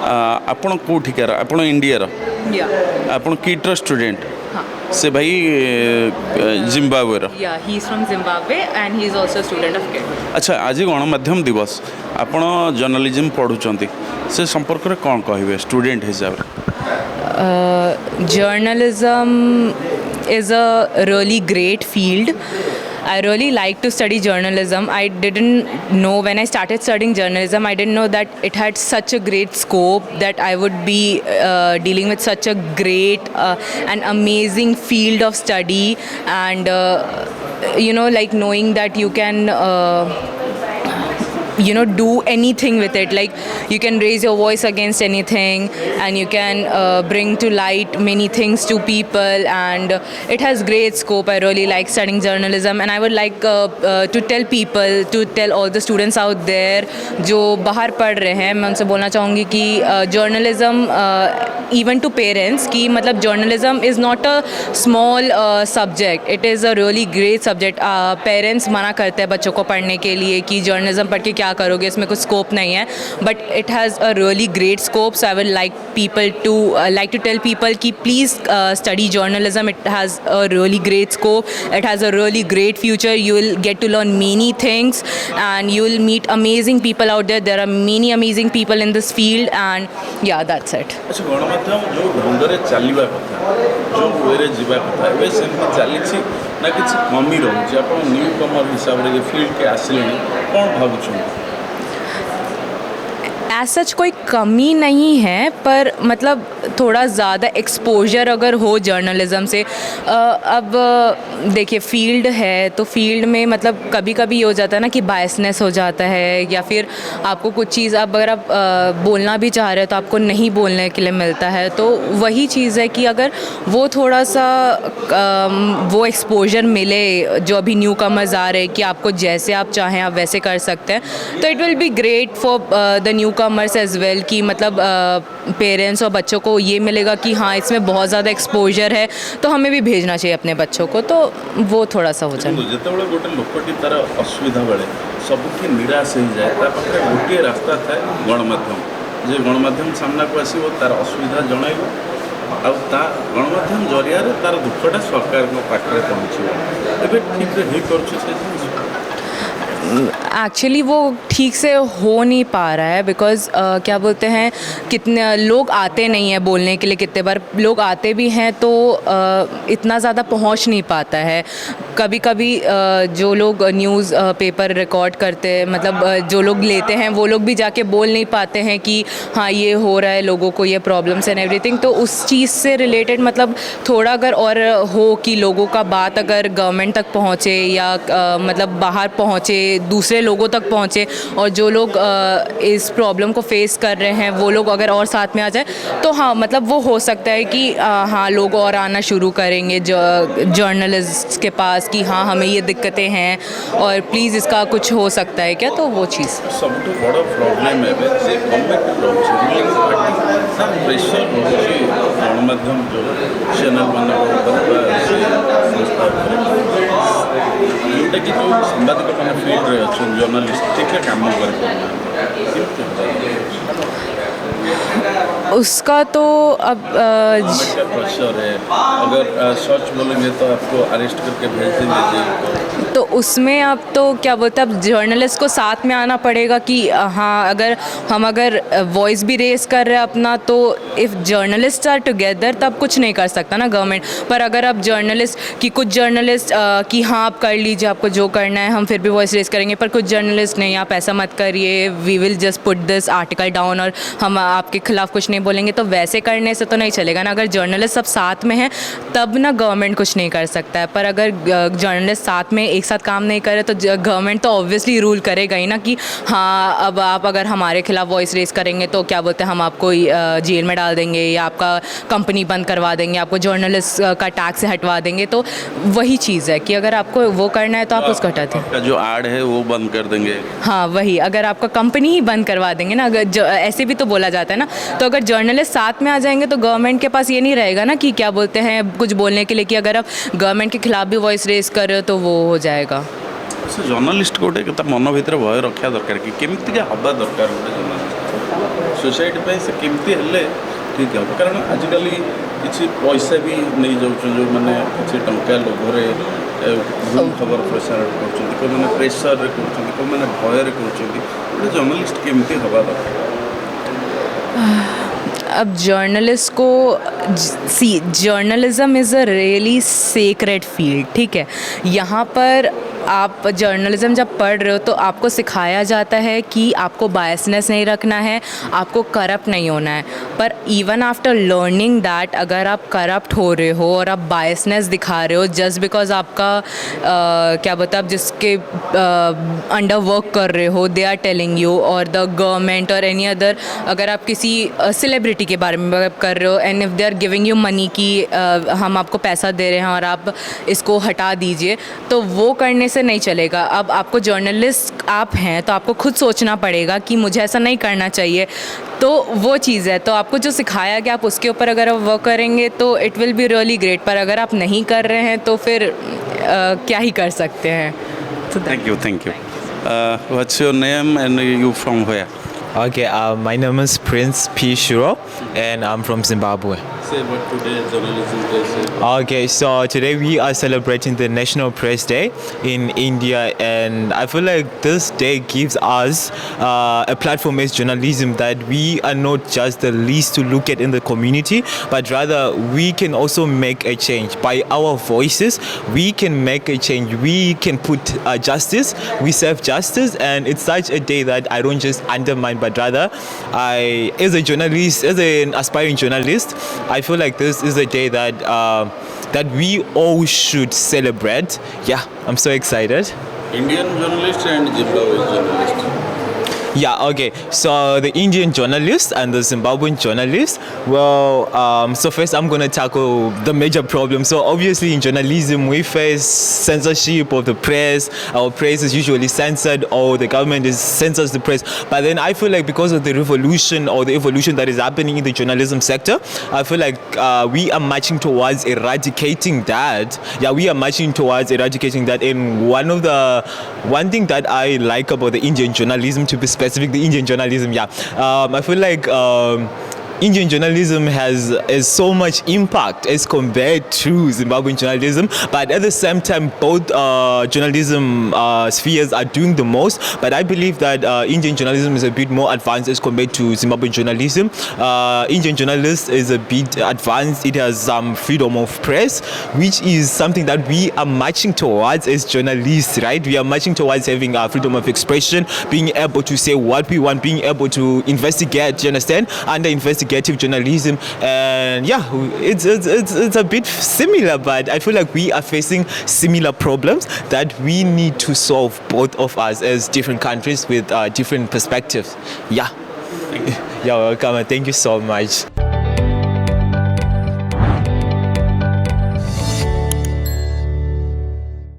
आपण कोठिकार आपण इंडिया या आपण किट्र स्टूडेंट हाँ से भाई जिम्बाब्वेर या he is from Zimbabwe and he is also student of केट। अच्छा आज गणमाध्यम दिवस आपण जर्नलिज्म पढ़ुचंती से संपर्क में कौन कहे स्टूडेंट हिसाब से? Journalism is a really great field. I really like to study journalism. I didn't know when I started studying journalism, I didn't know that it had such a great scope, that I would be dealing with such a great and amazing field of study, and like knowing that you can do anything with it. Like you can raise your voice against anything, and you can bring to light many things to people, and it has great scope. I really like studying journalism, and I would like to tell all the students out there जो बाहर पढ़ रहे हैं, मैं उनसे बोलना चाहूँगी कि journalism even to parents कि मतलब journalism is not a small subject, it is a really great subject. Parents मना करते हैं बच्चों को पढ़ने के लिए कि journalism पढ़ के क्या करोगे, इसमें कुछ स्कोप नहीं है, but it has a really great scope. So I will like to tell people कि please study journalism. It has a really great scope, it has a really great future. You will get to learn many things and you will meet amazing people out there. There are many amazing people in this field, and yeah, that's it. अच्छा गणमाध्यम जो ढंगरे चलवा कथा जो वे जीवा कथा ए सेमती चली ना कि कमी रोचे आप न्यू कमर हिसाब से फील्ड के आसिले कौन भावुँ? एज सच कोई कमी नहीं है, पर मतलब थोड़ा ज़्यादा एक्सपोजर अगर हो जर्नलिज़म से. अब देखिए फील्ड है तो फील्ड में मतलब कभी कभी ये हो जाता है ना कि बायसनेस हो जाता है, या फिर आपको कुछ चीज़ अब अगर आप बोलना भी चाह रहे हो तो आपको नहीं बोलने के लिए मिलता है. तो वही चीज़ है कि अगर वो थोड़ा सा वो एक्सपोजर मिले जो अभी न्यू कमर्स आ रहे हैं कि आपको जैसे आप चाहें आप वैसे कर सकते हैं, तो it will be great for the new commerce as well. कि मतलब पेरेंट्स और बच्चों को ये मिलेगा कि हाँ इसमें बहुत ज़्यादा एक्सपोजर है, तो हमें भी भेजना चाहिए अपने बच्चों को. तो वो थोड़ा सा हो जाए. जो गोटे लोकटी तार असुविधा बेले सबुठी निराश हो जाए पाखे गोटे रास्ता थाए गणमाध्यम. जे गणमाध्यम सामना को आसो तार असुविधा जनइब गणमाध्यम जरिया तार दुखटा सरकार पाखे पहुँचे ए ठीक हो एक्चुअली वो ठीक से हो नहीं पा रहा है, बिकॉज़ क्या बोलते हैं कितने लोग आते नहीं हैं बोलने के लिए. कितने बार लोग आते भी हैं तो इतना ज़्यादा पहुंच नहीं पाता है. कभी कभी जो लोग न्यूज़ पेपर रिकॉर्ड करते हैं, मतलब जो लोग लेते हैं वो लोग भी जाके बोल नहीं पाते हैं कि हाँ ये हो रहा है, लोगों को ये प्रॉब्लम्स एंड एवरीथिंग. तो उस चीज़ से रिलेटेड मतलब थोड़ा अगर और हो कि लोगों का बात अगर गवर्नमेंट तक पहुँचे या मतलब बाहर पहुँचे, दूसरे लोगों तक पहुँचे, और जो लोग इस प्रॉब्लम को फेस कर रहे हैं वो लोग अगर और साथ में आ जाए तो हाँ मतलब वो हो सकता है कि हाँ लोग और आना शुरू करेंगे जर्नलिस्ट के पास कि हाँ हमें ये दिक्कतें हैं और प्लीज़ इसका कुछ हो सकता है क्या. तो वो चीज़ सब बड़ा प्रॉब्लम है प्रेशर गणमाध्यम जो चैनल जोटा कि जो सांबादिक मैंने फील्ड रहे अच्छे जर्नलिस्ट ठीक है काम उसका तो अब प्रेशर है. अगर सच बोलेंगे तो आपको अरेस्ट करके भेज देंगे. तो उसमें अब तो क्या बोलते हैं, अब जर्नलिस्ट को साथ में आना पड़ेगा कि हाँ अगर हम वॉइस भी रेस कर रहे हैं अपना, तो इफ़ जर्नलिस्ट आर टुगेदर तब कुछ नहीं कर सकता ना गवर्नमेंट. पर अगर अब जर्नलिस्ट कि कुछ जर्नलिस्ट कि हाँ आप कर लीजिए, आपको जो करना है हम फिर भी वॉइस रेस करेंगे, पर कुछ जर्नलिस्ट नहीं आप ऐसा मत करिए, we will just put this article down और हम आपके खिलाफ कुछ नहीं बोलेंगे. तो वैसे करने से तो नहीं चलेगा ना. अगर जर्नलिस्ट सब साथ में हैं तब ना गवर्नमेंट कुछ नहीं कर सकता है. पर अगर जर्नलिस्ट साथ में एक साथ काम नहीं करे तो गवर्नमेंट तो ऑब्वियसली रूल करेगा ही ना कि हाँ अब आप अगर हमारे खिलाफ वॉइस रेस करेंगे तो क्या बोलते हैं हम आपको जेल में डाल देंगे या आपका कंपनी बंद करवा देंगे, आपको जर्नलिस्ट का टैक्स से हटवा देंगे. तो वही चीज़ है कि अगर आपको वो करना है तो आप उसको हटाते हैं. जो ऐड है वो बंद कर देंगे. हाँ वही, अगर आपका कंपनी ही बंद करवा देंगे ना, अगर ऐसे भी तो बोला जाता है ना. तो अगर जर्नलिस्ट साथ में आ जाएंगे तो गवर्नमेंट के पास ये नहीं रहेगा ना कि क्या बोलते हैं कुछ बोलने के लिए कि अगर आप गवर्नमेंट के खिलाफ भी वॉइस रेस कर रहे हो तो वो हो जाएगा. जर्नलिस्ट गोटे मन भर भय रखा दरकार कि केमितिका हवा दरकार गोटे जर्नलिस्ट सोसाइटी पे से केमती हेले ठीक है कारण आजिकल किसी पैसा भी नहीं जाऊँ जो मैंने किसी टंका लोभरे भूल खबर प्रसार कर प्रेसर कर भय कर जर्नलिस्ट केमती हवा दरकार अब जर्नलिस्ट को see journalism is a really sacred field, ठीक है। यहाँ पर आप जर्नलिज्म जब पढ़ रहे हो तो आपको सिखाया जाता है कि आपको बायसनेस नहीं रखना है, आपको करप्ट नहीं होना है। पर इवन आफ्टर लर्निंग दैट अगर आप करप्ट हो रहे हो और आप बायसनेस दिखा रहे हो जस्ट बिकॉज आपका क्या बता आप जिसके अंडर वर्क कर रहे हो दे आर टेलिंग यू और द गवर्नमेंट और एनी अदर, अगर आप किसी सेलिब्रिटी के बारे में बात कर रहे हो and if they are giving you money कि हम आपको पैसा दे रहे हैं और आप इसको हटा दीजिए, तो वो करने से नहीं चलेगा। अब आपको जर्नलिस्ट आप हैं तो आपको खुद सोचना पड़ेगा कि मुझे ऐसा नहीं करना चाहिए, तो वो चीज़ है। तो आपको जो सिखाया गया आप उसके ऊपर अगर आप वर्क करेंगे तो it will be really great, पर अगर आप नहीं कर रहे हैं तो फिर क्या ही कर सकते हैं। Thank you what's your name and you from where Okay, my name is Prince P. Shiro, and I'm from Zimbabwe. say what today journalism day is. Okay, so today we are celebrating the National Press Day in India, and I feel like this day gives us a platform as journalism that we are not just the least to look at in the community, but rather we can also make a change. By our voices, we can make a change. We can put justice, we serve justice, and it's such a day that I don't just undermine, but rather as a journalist, as an aspiring journalist, I feel like this is a day that that we all should celebrate. Yeah, I'm so excited. Indian journalist and Zimbabwean journalist. Yeah, okay. So the Indian journalist and the Zimbabwean journalist. Well, so first I'm gonna tackle the major problem. So obviously in journalism we face censorship of the press. Our press is usually censored, or the government censors the press. But then I feel like because of the revolution or the evolution that is happening in the journalism sector, I feel like we are marching towards eradicating that. Yeah, we are marching towards eradicating that. And one thing that I like about the Indian journalism, to be specific, the Indian journalism, I feel like Indian journalism has so much impact as compared to Zimbabwean journalism, but at the same time both journalism spheres are doing the most. But I believe that Indian journalism is a bit more advanced as compared to Zimbabwean journalism. Indian journalist is a bit advanced. It has some freedom of press, which is something that we are marching towards as journalists, right? We are marching towards having freedom of expression, being able to say what we want, being able to investigate, you understand, under investigative journalism. And yeah, it's a bit similar, but I feel like we are facing similar problems that we need to solve, both of us as different countries with different perspectives. Yeah. You're welcome. Thank you so much.